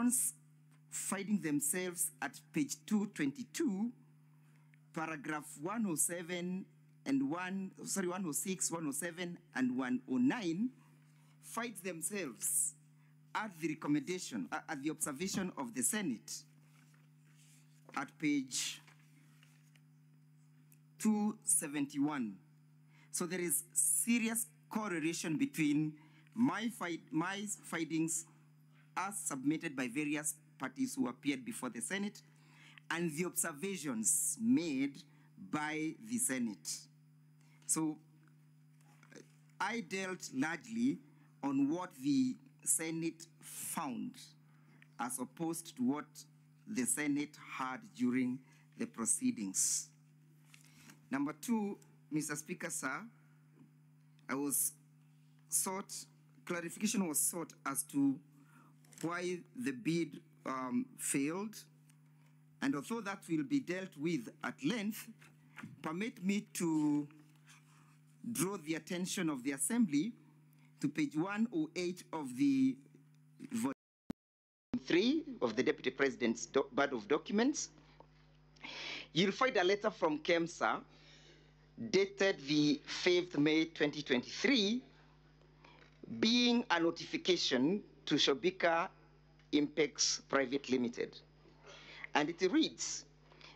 persons finding themselves at page 222, paragraph 107 and 106, 107, and 109, find themselves at the recommendation, at the observation of the Senate at page 271. So there is serious correlation between my findings as submitted by various parties who appeared before the Senate and the observations made by the Senate. So I dealt largely on what the Senate found as opposed to what the Senate had during the proceedings. Number two, Mr. Speaker, sir, clarification was sought as to why the bid failed. And although that will be dealt with at length, permit me to draw the attention of the Assembly to page 108 of the volume 3 of the Deputy President's Board of Documents. You'll find a letter from KEMSA dated the 5th May 2023, being a notification to Shobika Impex Private Limited. And it reads,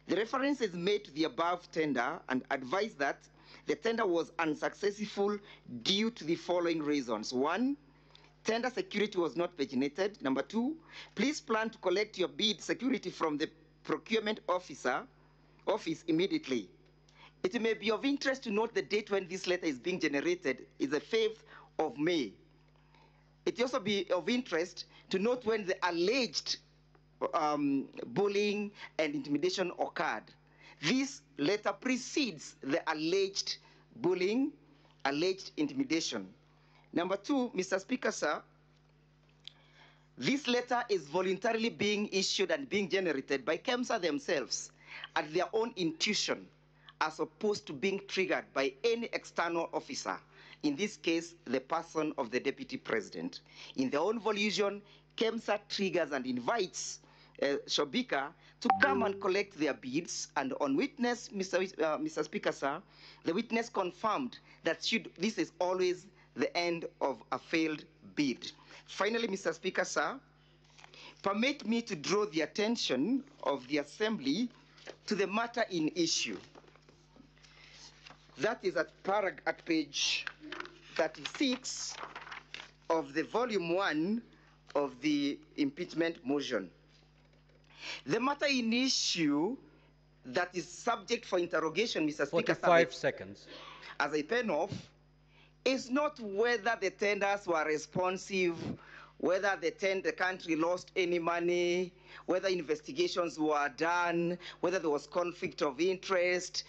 the reference is made to the above tender and advised that the tender was unsuccessful due to the following reasons. 1, tender security was not paginated. Number 2, please plan to collect your bid security from the procurement office immediately. It may be of interest to note the date when this letter is being generated is the 5th of May. It also be of interest to note when the alleged bullying and intimidation occurred. This letter precedes the alleged bullying, alleged intimidation. Number 2, Mr. Speaker, sir, this letter is voluntarily being issued and being generated by KEMSA themselves at their own intuition, as opposed to being triggered by any external officer, in this case, the person of the Deputy President. In their own volition, KEMSA triggers and invites Shobika to come and collect their bids, and on witness, Mr. Speaker, sir, the witness confirmed that this is always the end of a failed bid. Finally, Mr. Speaker, sir, permit me to draw the attention of the Assembly to the matter in issue. That is at page 36 of the volume 1 of the impeachment motion. The matter in issue that is subject for interrogation, Mr. Speaker, 45 seconds. As I pen off, is not whether the tenders were responsive, whether the country lost any money, whether investigations were done, whether there was conflict of interest,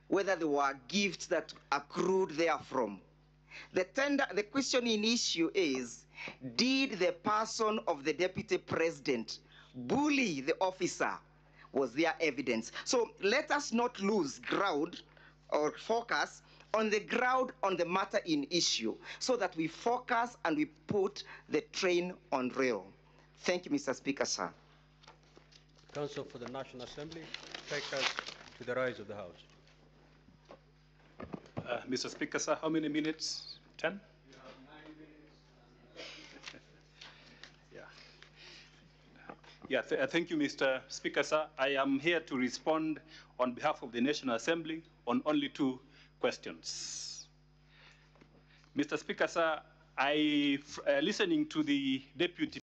whether there were gifts that accrued therefrom. The question in issue is, did the person of the Deputy President bully the officer? Was there evidence? So let us not lose ground or focus on the ground on the matter in issue, so that we focus and we put the train on rail. Thank you, Mr. Speaker, sir. Counsel for the National Assembly, take us to the rise of the House. Mr. Speaker, sir, how many minutes? 10? You have 9 minutes. Yeah, thank you, Mr. Speaker, sir. I am here to respond on behalf of the National Assembly on only 2 questions. Mr. Speaker, sir, listening to the Deputy